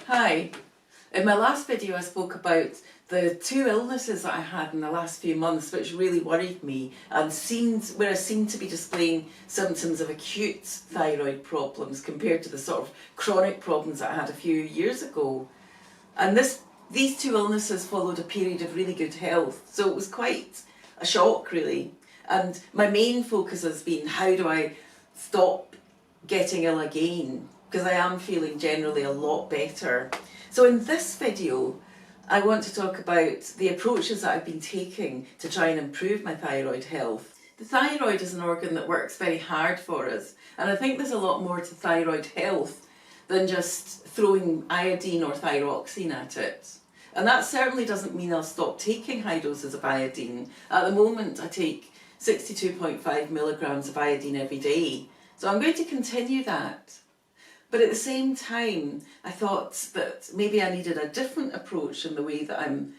Hi. In my last video I spoke about the two illnesses that I had in the last few months which really worried me and where I seemed to be displaying symptoms of acute thyroid problems compared to the sort of chronic problems that I had a few years ago. And these two illnesses followed a period of really good health, so it was quite a shock really. And my main focus has been, how do I stop getting ill again? Because I am feeling generally a lot better. So in this video, I want to talk about the approaches that I've been taking to try and improve my thyroid health. The thyroid is an organ that works very hard for us, and I think there's a lot more to thyroid health than just throwing iodine or thyroxine at it. And that certainly doesn't mean I'll stop taking high doses of iodine. At the moment I take 62.5 milligrams of iodine every day, so I'm going to continue that. But at the same time, I thought that maybe I needed a different approach in the way that I'm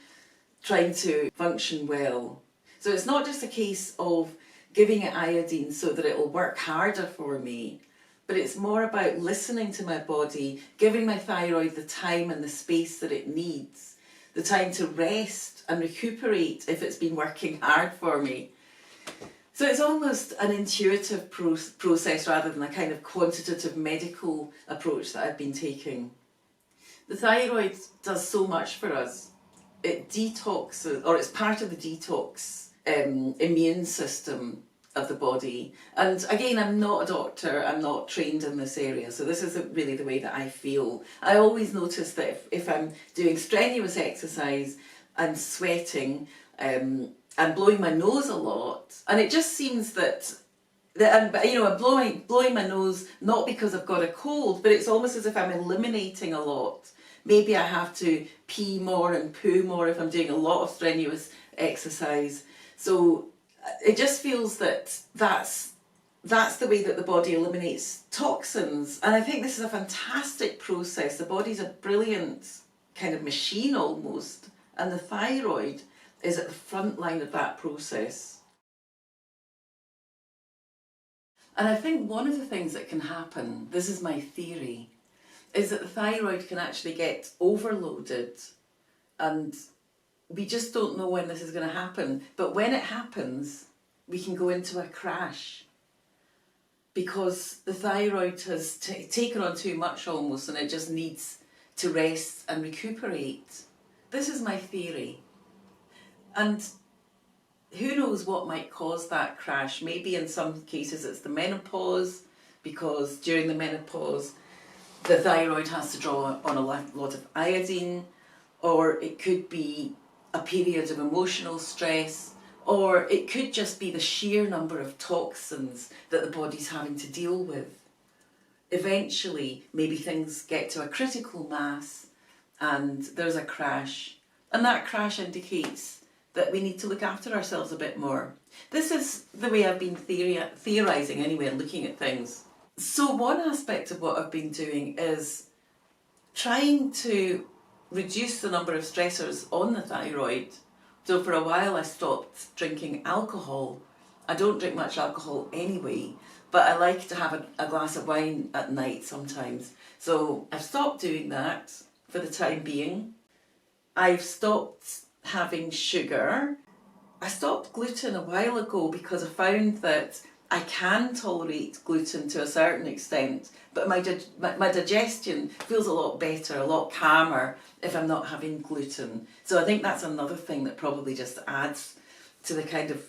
trying to function well. So it's not just a case of giving it iodine so that it will work harder for me, but it's more about listening to my body, giving my thyroid the time and the space that it needs, the time to rest and recuperate if it's been working hard for me. So it's almost an intuitive process rather than a kind of quantitative medical approach that I've been taking. The thyroid does so much for us. It detoxes, or it's part of the detox immune system of the body. And again, I'm not a doctor, I'm not trained in this area, so this isn't really the way that I feel. I always notice that if I'm doing strenuous exercise, I'm sweating, I'm blowing my nose a lot, and it just seems that I'm blowing my nose not because I've got a cold, but it's almost as if I'm eliminating a lot. Maybe I have to pee more and poo more if I'm doing a lot of strenuous exercise. So it just feels that that's the way that the body eliminates toxins, and I think this is a fantastic process. The body's a brilliant kind of machine almost, and the thyroid is at the front line of that process. And I think one of the things that can happen, this is my theory, is that the thyroid can actually get overloaded, and we just don't know when this is going to happen. But when it happens, we can go into a crash because the thyroid has taken on too much almost, and it just needs to rest and recuperate. This is my theory. And who knows what might cause that crash. Maybe in some cases it's the menopause, because during the menopause the thyroid has to draw on a lot of iodine, or it could be a period of emotional stress, or it could just be the sheer number of toxins that the body's having to deal with. Eventually maybe things get to a critical mass and there's a crash, and that crash indicates that we need to look after ourselves a bit more. This is the way I've been theorising anyway, and looking at things. So one aspect of what I've been doing is trying to reduce the number of stressors on the thyroid. So for a while I stopped drinking alcohol. I don't drink much alcohol anyway, but I like to have a glass of wine at night sometimes. So I've stopped doing that for the time being. I've stopped having sugar. I stopped gluten a while ago because I found that I can tolerate gluten to a certain extent, but my digestion feels a lot better, a lot calmer if I'm not having gluten. So I think that's another thing that probably just adds to the kind of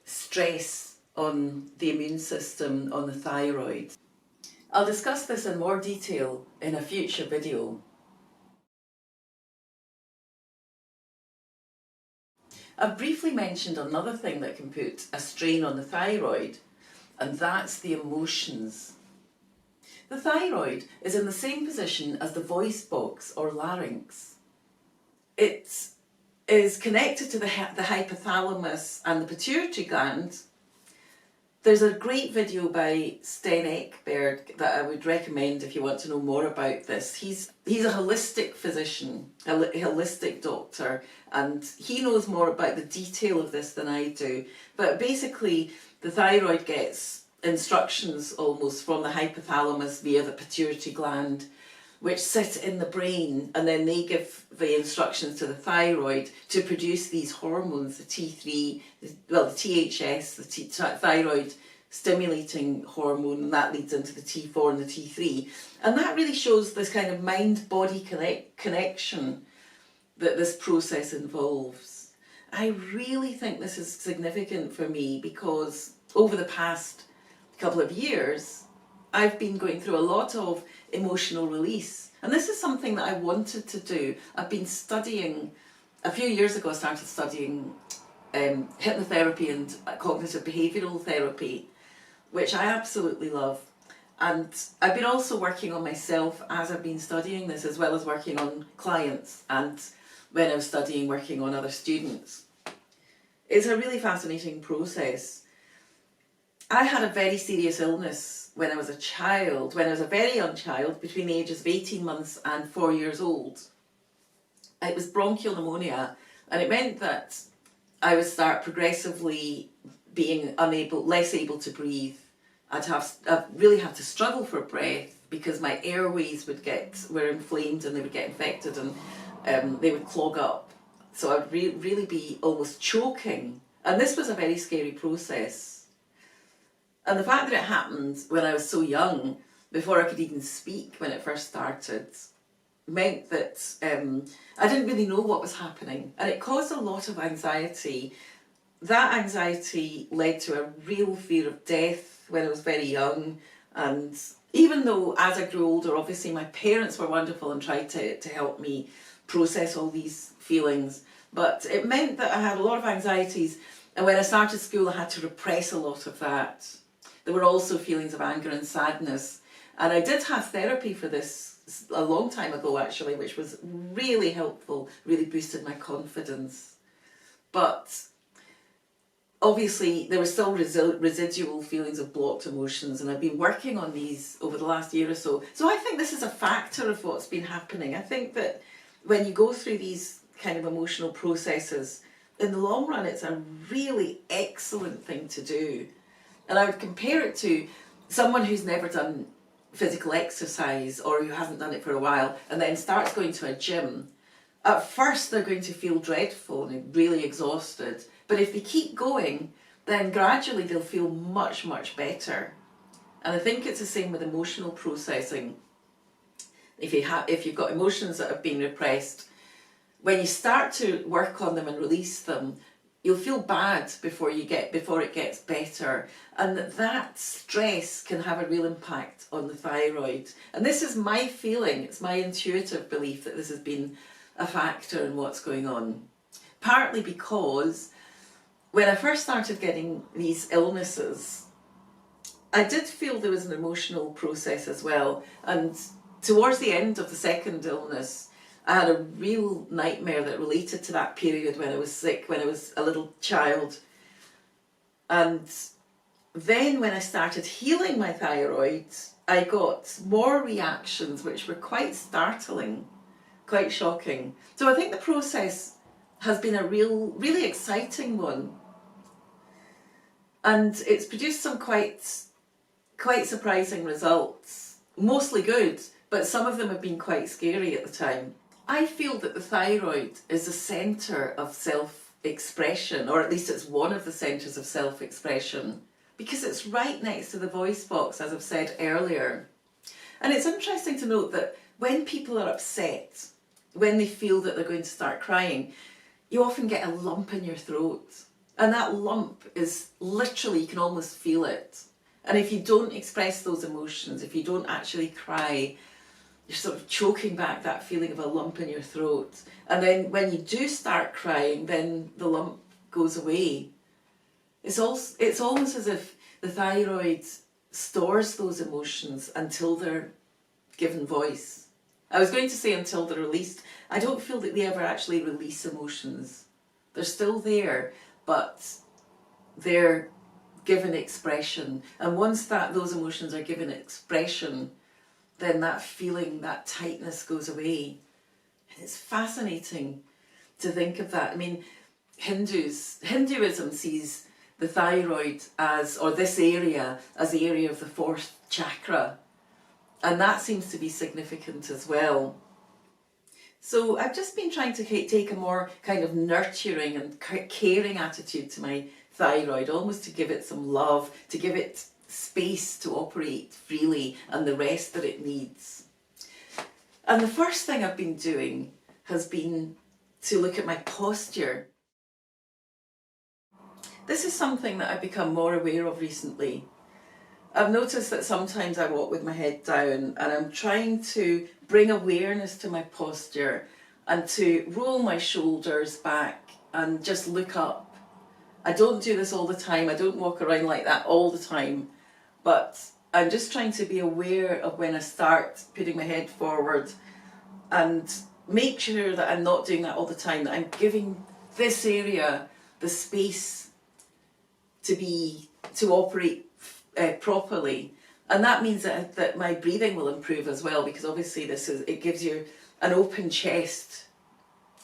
stress on the immune system, on the thyroid. I'll discuss this in more detail in a future video. I've briefly mentioned another thing that can put a strain on the thyroid, and that's the emotions. The thyroid is in the same position as the voice box or larynx. It is connected to the hypothalamus and the pituitary gland. There's a great video by Sten Ekberg that I would recommend if you want to know more about this. He's a holistic physician, a holistic doctor, and he knows more about the detail of this than I do. But basically, the thyroid gets instructions almost from the hypothalamus via the pituitary gland which sit in the brain, and then they give the instructions to the thyroid to produce these hormones, the T3, the THS, the thyroid stimulating hormone, and that leads into the T4 and the T3. And that really shows this kind of mind-body connection that this process involves. I really think this is significant for me because over the past couple of years, I've been going through a lot of emotional release. And this is something that I wanted to do. I've been studying, a few years ago I started studying hypnotherapy and cognitive behavioural therapy, which I absolutely love. And I've been also working on myself as I've been studying this, as well as working on clients, and when I was studying, working on other students. It's a really fascinating process. I had a very serious illness when I was a child, when I was a very young child, between the ages of 18 months and 4 years old. It was bronchial pneumonia, and it meant that I would start progressively being less able to breathe. I'd really have to struggle for breath because my airways were inflamed and they would get infected, and they would clog up. So I'd really be almost choking. And this was a very scary process. And the fact that it happened when I was so young, before I could even speak when it first started, meant that I didn't really know what was happening. And it caused a lot of anxiety. That anxiety led to a real fear of death when I was very young. And even though as I grew older, obviously my parents were wonderful and tried to help me process all these feelings, but it meant that I had a lot of anxieties, and when I started school I had to repress a lot of that. There were also feelings of anger and sadness, and I did have therapy for this a long time ago actually, which was really helpful, really boosted my confidence. But obviously there were still residual feelings of blocked emotions, and I've been working on these over the last year or so. So I think this is a factor of what's been happening. I think that when you go through these kind of emotional processes, in the long run it's a really excellent thing to do. And I would compare it to someone who's never done physical exercise, or who hasn't done it for a while, and then starts going to a gym. At first they're going to feel dreadful and really exhausted, but if they keep going, then gradually they'll feel much, much better. And I think it's the same with emotional processing. If you've got emotions that have been repressed, when you start to work on them and release them, you'll feel bad before it gets better, and that stress can have a real impact on the thyroid. And this is my feeling, it's my intuitive belief that this has been a factor in what's going on. Partly because when I first started getting these illnesses, I did feel there was an emotional process as well, and towards the end of the second illness, I had a real nightmare that related to that period when I was sick, when I was a little child. And then when I started healing my thyroid, I got more reactions which were quite startling, quite shocking. So I think the process has been a really exciting one. And it's produced some quite surprising results, mostly good, but some of them have been quite scary at the time. I feel that the thyroid is the centre of self-expression, or at least it's one of the centres of self-expression, because it's right next to the voice box, as I've said earlier. And it's interesting to note that when people are upset, when they feel that they're going to start crying, you often get a lump in your throat. And that lump is literally, you can almost feel it. And if you don't express those emotions, if you don't actually cry, you're sort of choking back that feeling of a lump in your throat. And then when you do start crying, then the lump goes away. It's almost as if the thyroid stores those emotions until they're given voice. I was going to say until they're released. I don't feel that they ever actually release emotions. They're still there, but they're given expression. And once those emotions are given expression, then that feeling, that tightness goes away. And it's fascinating to think of that. I mean, Hinduism sees the thyroid as, or this area, as the area of the fourth chakra. and that seems to be significant as well. So I've just been trying to take a more kind of nurturing and caring attitude to my thyroid, almost to give it some love, to give it space to operate freely and the rest that it needs. And the first thing I've been doing has been to look at my posture. This is something that I've become more aware of recently. I've noticed that sometimes I walk with my head down, and I'm trying to bring awareness to my posture and to roll my shoulders back and just look up. I don't do this all the time. I don't walk around like that all the time, but I'm just trying to be aware of when I start putting my head forward and make sure that I'm not doing that all the time, that I'm giving this area the space to operate properly. And that means that my breathing will improve as well, because obviously it gives you an open chest,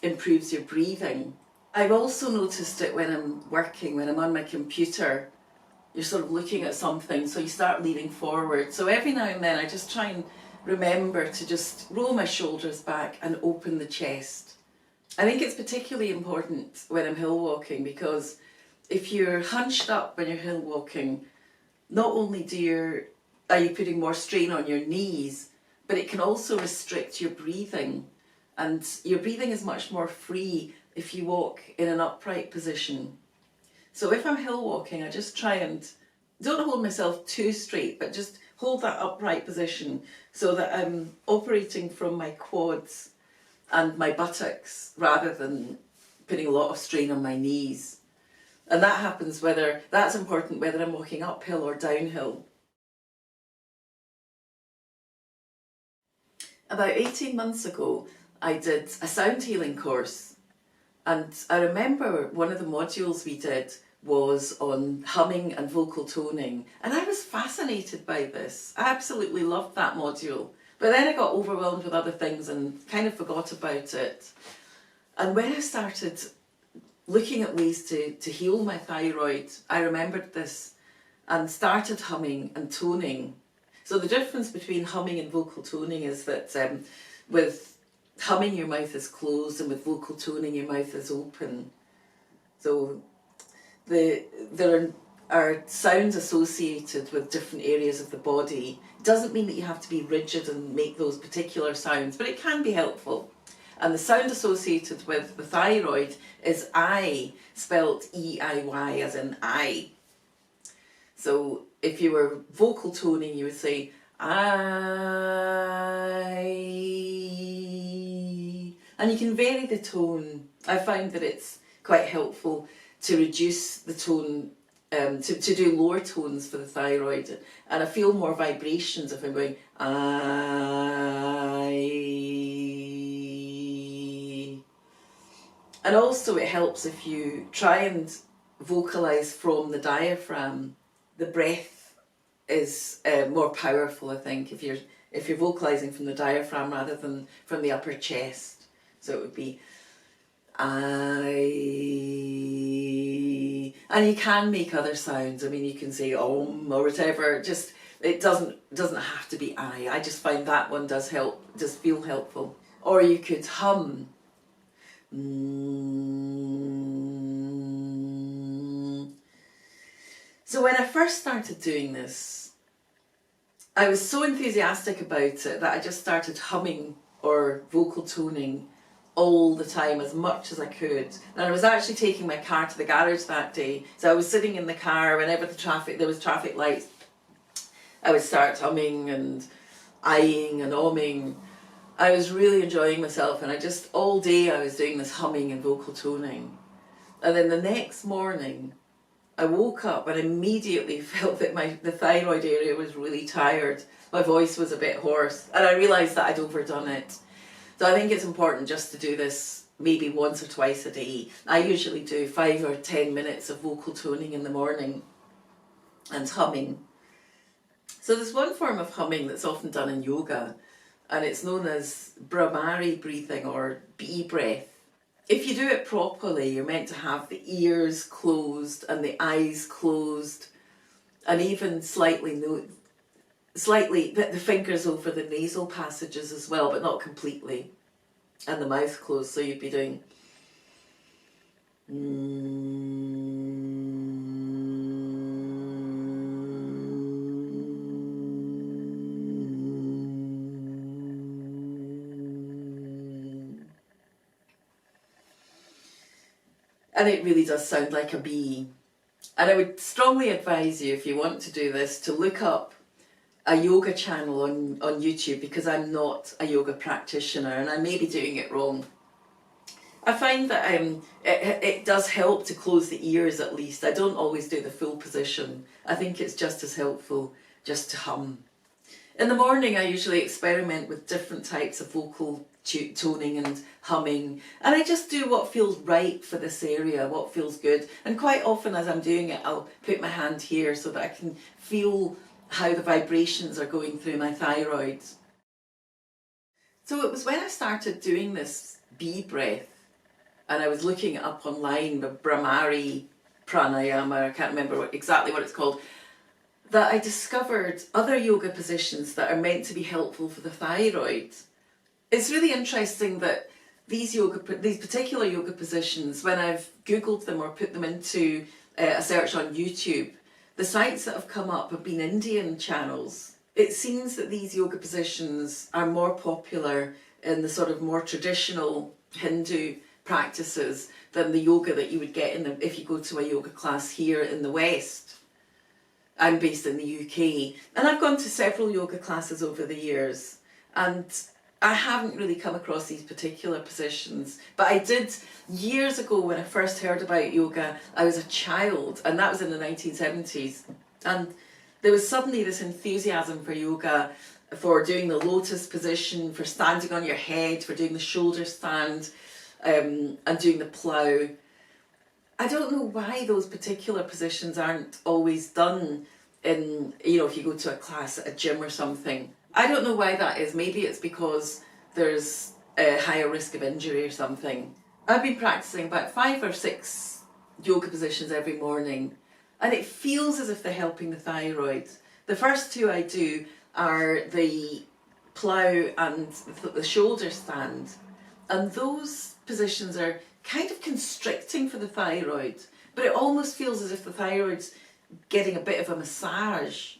improves your breathing. I've also noticed it when I'm working, when I'm on my computer, you're sort of looking at something, so you start leaning forward. So every now and then I just try and remember to just roll my shoulders back and open the chest. I think it's particularly important when I'm hill walking, because if you're hunched up when you're hill walking, not only are you putting more strain on your knees, but it can also restrict your breathing. And your breathing is much more free if you walk in an upright position. So if I'm hill walking, I just try and don't hold myself too straight, but just hold that upright position so that I'm operating from my quads and my buttocks rather than putting a lot of strain on my knees. And that happens that's important whether I'm walking uphill or downhill. About 18 months ago, I did a sound healing course, and I remember one of the modules we did was on humming and vocal toning, and I was fascinated by this. I absolutely loved that module, but then I got overwhelmed with other things and kind of forgot about it. And when I started looking at ways to heal my thyroid, I remembered this and started humming and toning. So the difference between humming and vocal toning is that with humming your mouth is closed, and with vocal toning your mouth is open. So there are sounds associated with different areas of the body. It doesn't mean that you have to be rigid and make those particular sounds, but it can be helpful. And the sound associated with the thyroid is I, spelled E-I-Y, as in I. So if you were vocal toning, you would say I. And you can vary the tone. I find that it's quite helpful to reduce the tone, to do lower tones for the thyroid. And I feel more vibrations if I'm going I. And also it helps if you try and vocalise from the diaphragm. The breath is more powerful, I think, if you're vocalising from the diaphragm rather than from the upper chest. So it would be I. And you can make other sounds. I mean, you can say om or whatever. Just it doesn't have to be I. I just find that one does feel helpful. Or you could hum. So when I first started doing this, I was so enthusiastic about it that I just started humming or vocal toning all the time, as much as I could. And I was actually taking my car to the garage that day, so I was sitting in the car whenever there was traffic lights, I would start humming and eyeing and omming. I was really enjoying myself, and all day I was doing this humming and vocal toning. And then the next morning I woke up and immediately felt that the thyroid area was really tired. My voice was a bit hoarse, and I realised that I'd overdone it. So I think it's important just to do this maybe once or twice a day. I usually do 5 or 10 minutes of vocal toning in the morning and humming. So there's one form of humming that's often done in yoga, and it's known as Brahmari breathing or bee breath. If you do it properly, you're meant to have the ears closed and the eyes closed, and even slightly slightly, the fingers over the nasal passages as well, but not completely. And the mouth closed, so you'd be doing... And it really does sound like a bee. And I would strongly advise you, if you want to do this, to look up a yoga channel on YouTube, because I'm not a yoga practitioner and I may be doing it wrong. I find that it does help to close the ears at least. I don't always do the full position. I think it's just as helpful just to hum. In the morning I usually experiment with different types of vocal toning and humming, and I just do what feels right for this area, what feels good. And quite often as I'm doing it, I'll put my hand here so that I can feel how the vibrations are going through my thyroid. So it was when I started doing this bee breath, and I was looking it up online, the Brahmari pranayama, I can't remember exactly what it's called, that I discovered other yoga positions that are meant to be helpful for the thyroid. It's really interesting that these particular yoga positions, when I've Googled them or put them into a search on YouTube, the sites that have come up have been Indian channels. It seems that these yoga positions are more popular in the sort of more traditional Hindu practices than the yoga that you would get if you go to a yoga class here in the West. I'm based in the UK, and I've gone to several yoga classes over the years, and I haven't really come across these particular positions, but I did years ago when I first heard about yoga. I was a child, and that was in the 1970s, and there was suddenly this enthusiasm for yoga, for doing the lotus position, for standing on your head, for doing the shoulder stand, and doing the plough. I don't know why those particular positions aren't always done in, if you go to a class at a gym or something. I don't know why that is. Maybe it's because there's a higher risk of injury or something. I've been practicing about 5 or 6 yoga positions every morning, and it feels as if they're helping the thyroid. The first 2 I do are the plough and the shoulder stand, and those positions are kind of constricting for the thyroid, but it almost feels as if the thyroid's getting a bit of a massage.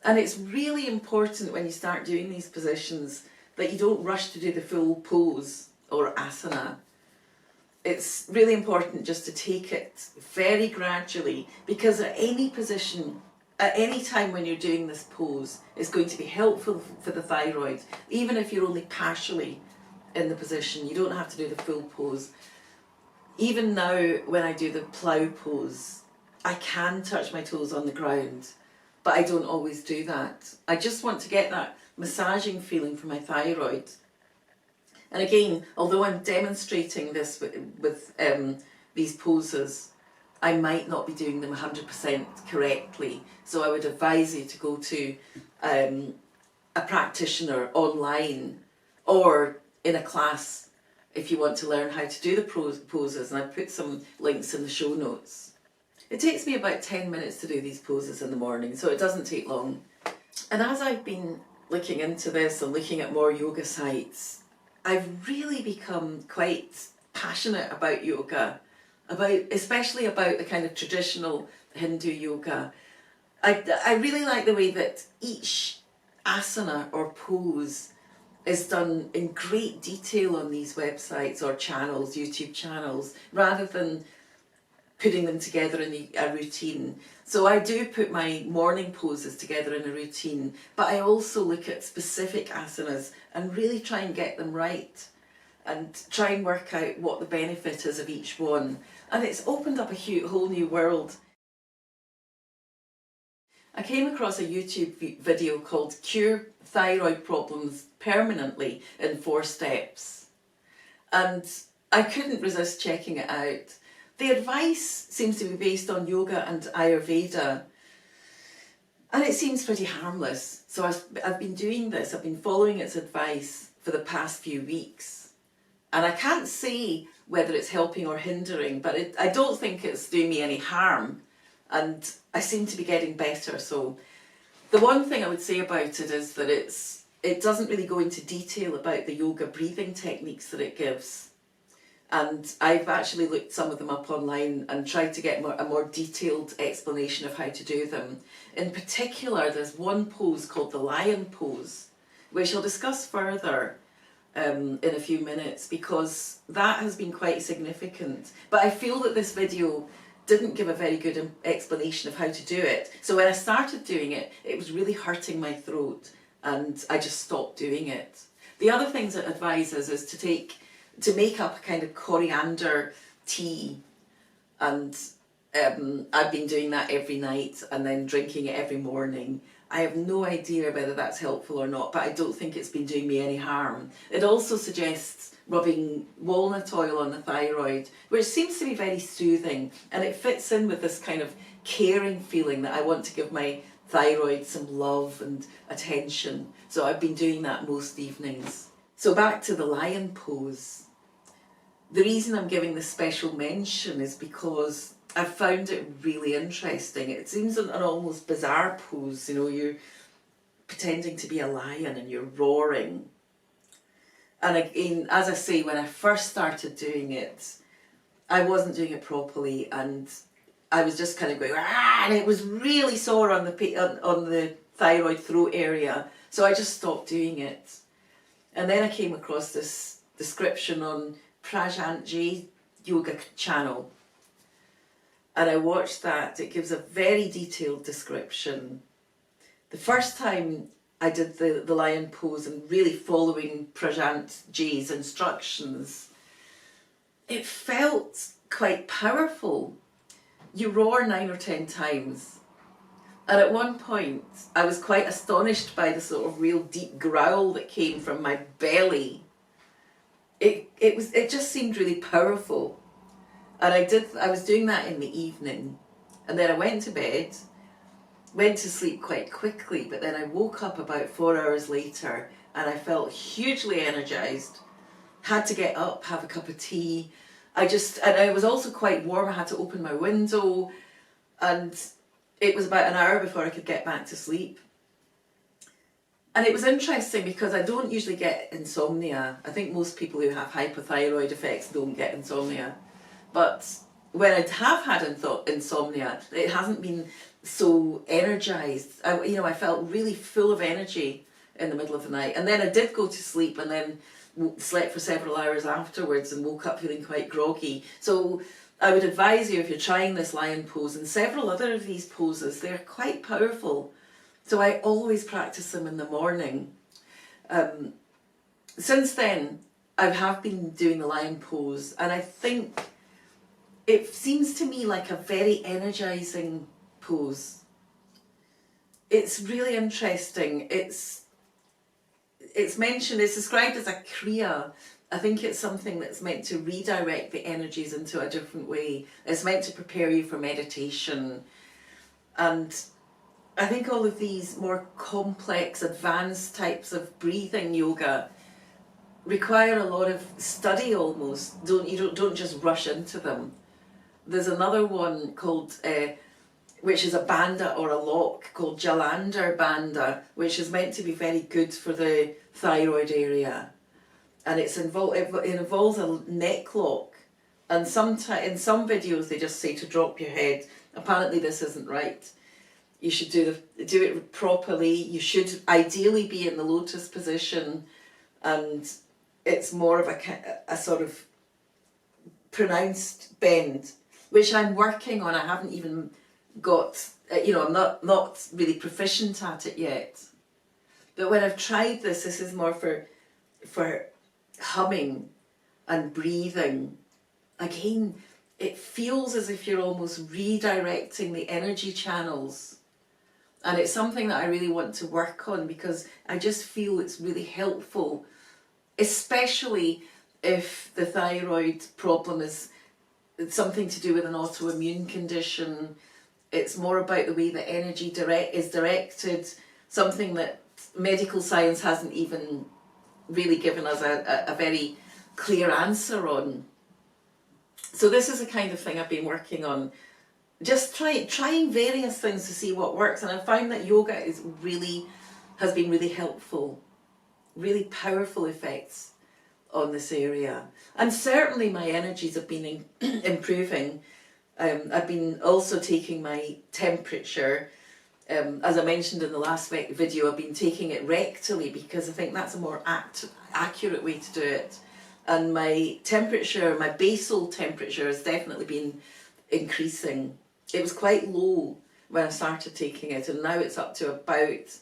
And it's really important when you start doing these positions that you don't rush to do the full pose or asana. It's really important just to take it very gradually, because at any position, at any time when you're doing this pose, it's going to be helpful for the thyroid. Even if you're only partially in the position, you don't have to do the full pose. Even now, when I do the plough pose, I can touch my toes on the ground, but I don't always do that. I just want to get that massaging feeling for my thyroid. And again, although I'm demonstrating this with these poses, I might not be doing them 100% correctly. So I would advise you to go to a practitioner online or in a class if you want to learn how to do the poses, and I put some links in the show notes. It takes me about 10 minutes to do these poses in the morning, so it doesn't take long. And as I've been looking into this and looking at more yoga sites, I've really become quite passionate about yoga, especially about the kind of traditional Hindu yoga. I really like the way that each asana or pose is done in great detail on these websites or channels, YouTube channels, rather than putting them together in a routine. So I do put my morning poses together in a routine, but I also look at specific asanas and really try and get them right and try and work out what the benefit is of each one. And it's opened up a whole new world. I came across a YouTube video called Cure Thyroid Problems Permanently in 4 Steps. And I couldn't resist checking it out. The advice seems to be based on yoga and Ayurveda, and it seems pretty harmless. So I've been doing this, I've been following its advice for the past few weeks, and I can't say whether it's helping or hindering, but I don't think it's doing me any harm, and I seem to be getting better. So The one thing I would say about it is that it doesn't really go into detail about the yoga breathing techniques that it gives. And I've actually looked some of them up online and tried to get a more detailed explanation of how to do them. In particular, there's one pose called the lion pose, which I'll discuss further in a few minutes, because that has been quite significant. But I feel that this video didn't give a very good explanation of how to do it. So when I started doing it, it was really hurting my throat, and I just stopped doing it. The other things it advises is to make up a kind of coriander tea, and I've been doing that every night and then drinking it every morning. I have no idea whether that's helpful or not, but I don't think it's been doing me any harm. It also suggests rubbing walnut oil on the thyroid, which seems to be very soothing, and it fits in with this kind of caring feeling that I want to give my thyroid some love and attention. So I've been doing that most evenings. So back to the lion pose. The reason I'm giving this special mention is because I found it really interesting. It seems an almost bizarre pose, you know, you're pretending to be a lion and you're roaring. And again, as I say, when I first started doing it, I wasn't doing it properly, and I was just kind of going, ah, and it was really sore on the thyroid throat area. So I just stopped doing it. And then I came across this description on Prajantji yoga channel, and I watched that. It gives a very detailed description. The first time I did the lion pose and really following Prajantji's instructions, it felt quite powerful. You roar 9 or 10 times, and at one point I was quite astonished by the sort of real deep growl that came from my belly. It just seemed really powerful, and I was doing that in the evening, and then I went to bed, went to sleep quite quickly, but then I woke up about 4 hours later and I felt hugely energized. Had to get up, have a cup of tea. And it was also quite warm. I had to open my window, and it was about an hour before I could get back to sleep. And it was interesting because I don't usually get insomnia. I think most people who have hypothyroid effects don't get insomnia. But when I have had insomnia, it hasn't been so energized. I felt really full of energy in the middle of the night. And then I did go to sleep, and then slept for several hours afterwards and woke up feeling quite groggy. So I would advise you, if you're trying this lion pose and several other of these poses, they're quite powerful. So I always practice them in the morning. Since then, I have been doing the lion pose, and I think it seems to me like a very energizing pose. It's really interesting. It's described as a kriya. I think it's something that's meant to redirect the energies into a different way. It's meant to prepare you for meditation. And I think all of these more complex, advanced types of breathing yoga require a lot of study almost. Don't just rush into them. There's another one called, which is a banda or a lock, called Jalandhar Banda, which is meant to be very good for the thyroid area. And it involves a neck lock. And in some videos they just say to drop your head. Apparently this isn't right. You should do it properly. You should ideally be in the lotus position, and it's more of a sort of pronounced bend, which I'm working on. I haven't even got, I'm not really proficient at it yet. But when I've tried this is more for humming and breathing. Again, it feels as if you're almost redirecting the energy channels. And it's something that I really want to work on, because I just feel it's really helpful, especially if the thyroid problem is something to do with an autoimmune condition. It's more about the way the energy is directed, something that medical science hasn't even really given us a very clear answer on. So this is the kind of thing I've been working on just trying various things to see what works. And I found that yoga has been really helpful, really powerful effects on this area. And certainly my energies have been improving. I've been also taking my temperature. As I mentioned in the last video, I've been taking it rectally because I think that's a more accurate way to do it. And my temperature, my basal temperature, has definitely been increasing. It was quite low when I started taking it, and now it's up to about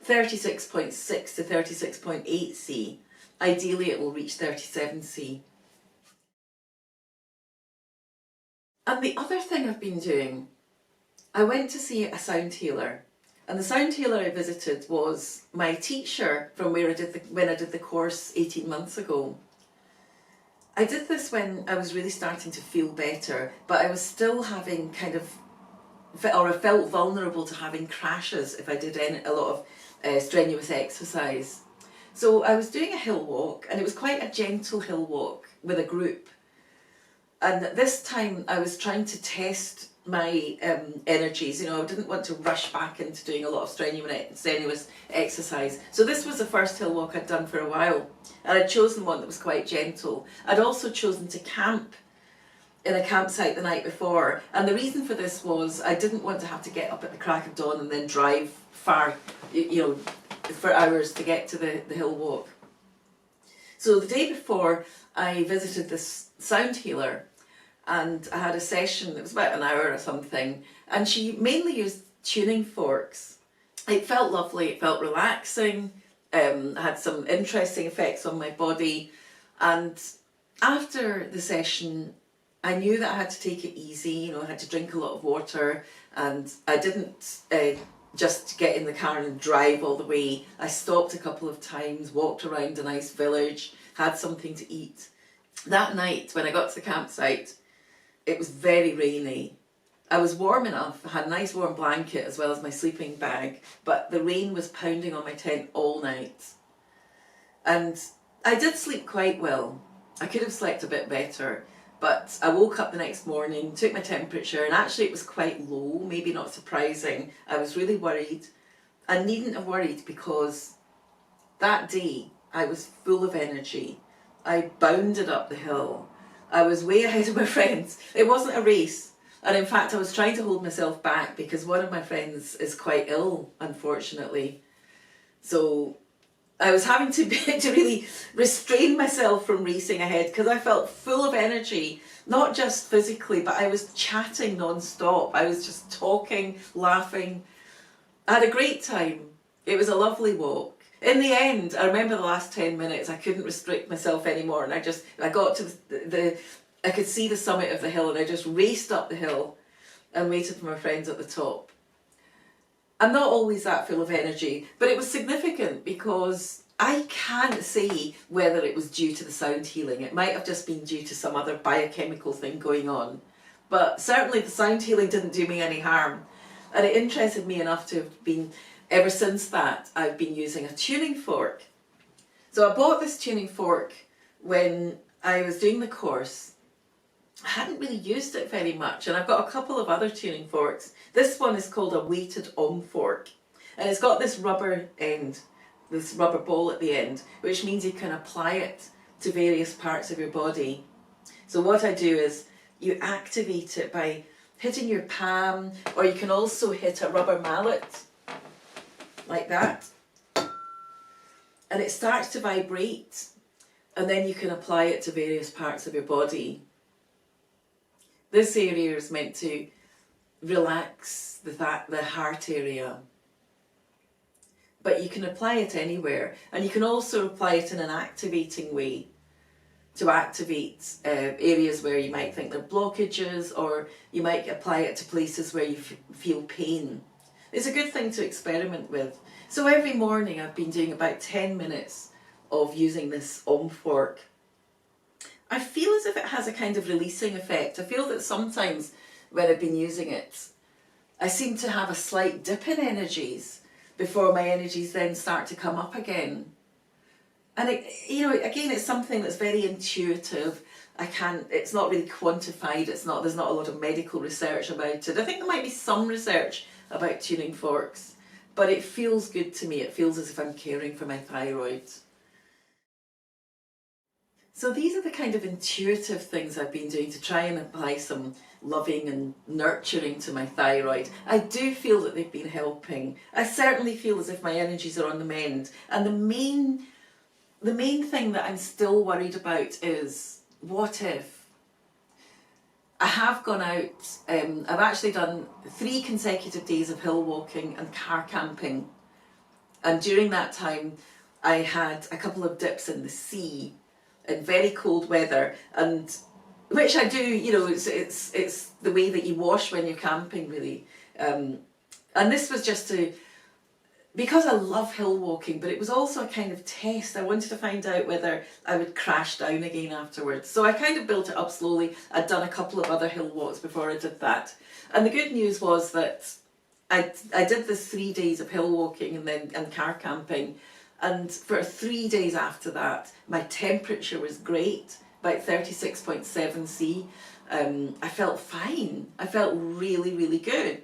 36.6 to 36.8 C. Ideally, it will reach 37 C. And the other thing I've been doing, I went to see a sound healer, and the sound healer I visited was my teacher from when I did the course 18 months ago. I did this when I was really starting to feel better, but I was still having I felt vulnerable to having crashes if I did a lot of strenuous exercise. So I was doing a hill walk, and it was quite a gentle hill walk with a group. And this time I was trying to test my energies. I didn't want to rush back into doing a lot of strenuous exercise. So this was the first hill walk I'd done for a while, and I'd chosen one that was quite gentle. I'd also chosen to camp in a campsite the night before, and the reason for this was I didn't want to have to get up at the crack of dawn and then drive far, for hours to get to the hill walk. So the day before, I visited this sound healer, and I had a session that was about an hour or something, and she mainly used tuning forks. It felt lovely, it felt relaxing, had some interesting effects on my body, and after the session I knew that I had to take it easy. I had to drink a lot of water, and I didn't just get in the car and drive all the way. I stopped a couple of times, walked around a nice village, had something to eat. That night when I got to the campsite, it was very rainy. I was warm enough, I had a nice warm blanket as well as my sleeping bag, but the rain was pounding on my tent all night. And I did sleep quite well. I could have slept a bit better, but I woke up the next morning, took my temperature, and actually it was quite low, maybe not surprising. I was really worried. I needn't have worried because that day I was full of energy. I bounded up the hill. I was way ahead of my friends. It wasn't a race. And in fact, I was trying to hold myself back because one of my friends is quite ill, unfortunately. So I was having to really restrain myself from racing ahead because I felt full of energy, not just physically, but I was chatting non-stop. I was just talking, laughing. I had a great time. It was a lovely walk. In the end, I remember the last 10 minutes, I couldn't restrict myself anymore, and I got to I could see the summit of the hill, and I just raced up the hill and waited for my friends at the top. I'm not always that full of energy, but it was significant because I can't say whether it was due to the sound healing. It might have just been due to some other biochemical thing going on, but certainly the sound healing didn't do me any harm, and it interested me enough to have been. Ever since that, I've been using a tuning fork. So I bought this tuning fork when I was doing the course. I hadn't really used it very much, and I've got a couple of other tuning forks. This one is called a weighted fork, and it's got this rubber end, this rubber ball at the end, which means you can apply it to various parts of your body. So what I do is you activate it by hitting your palm, or you can also hit a rubber mallet like that, and it starts to vibrate, and then you can apply it to various parts of your body. This area is meant to relax the heart area, but you can apply it anywhere, and you can also apply it in an activating way to activate areas where you might think there are blockages, or you might apply it to places where you feel pain. It's a good thing to experiment with. So every morning I've been doing about 10 minutes of using this fork. I feel as if it has a kind of releasing effect. I feel that sometimes when I've been using it, I seem to have a slight dip in energies before my energies then start to come up again. And again, it's something that's very intuitive. It's not really quantified. There's not a lot of medical research about it. I think there might be some research about tuning forks, but it feels good to me. It feels as if I'm caring for my thyroid. So these are the kind of intuitive things I've been doing to try and apply some loving and nurturing to my thyroid. I do feel that they've been helping. I certainly feel as if my energies are on the mend. And the main thing that I'm still worried about is, what if? I have gone out, I've actually done 3 consecutive days of hill walking and car camping. And during that time, I had a couple of dips in the sea in very cold weather, and which I do, it's the way that you wash when you're camping, really. And this was just because I love hill walking, but it was also a kind of test. I wanted to find out whether I would crash down again afterwards. So I kind of built it up slowly. I'd done a couple of other hill walks before I did that. And the good news was that I did this 3 days of hill walking and car camping. And for 3 days after that, my temperature was great, about 36.7 C. I felt fine. I felt really, really good.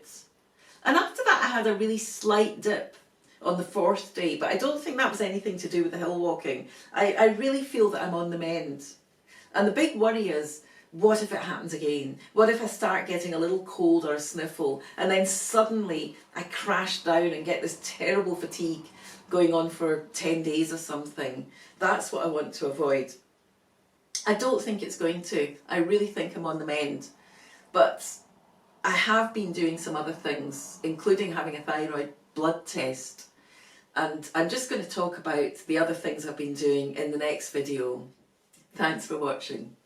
And after that, I had a really slight dip on the 4th day, but I don't think that was anything to do with the hill walking. I really feel that I'm on the mend. And the big worry is, what if it happens again? What if I start getting a little cold or a sniffle, and then suddenly I crash down and get this terrible fatigue going on for 10 days or something? That's what I want to avoid. I don't think it's going to. I really think I'm on the mend. But I have been doing some other things, including having a thyroid blood test. And I'm just going to talk about the other things I've been doing in the next video. Thanks for watching.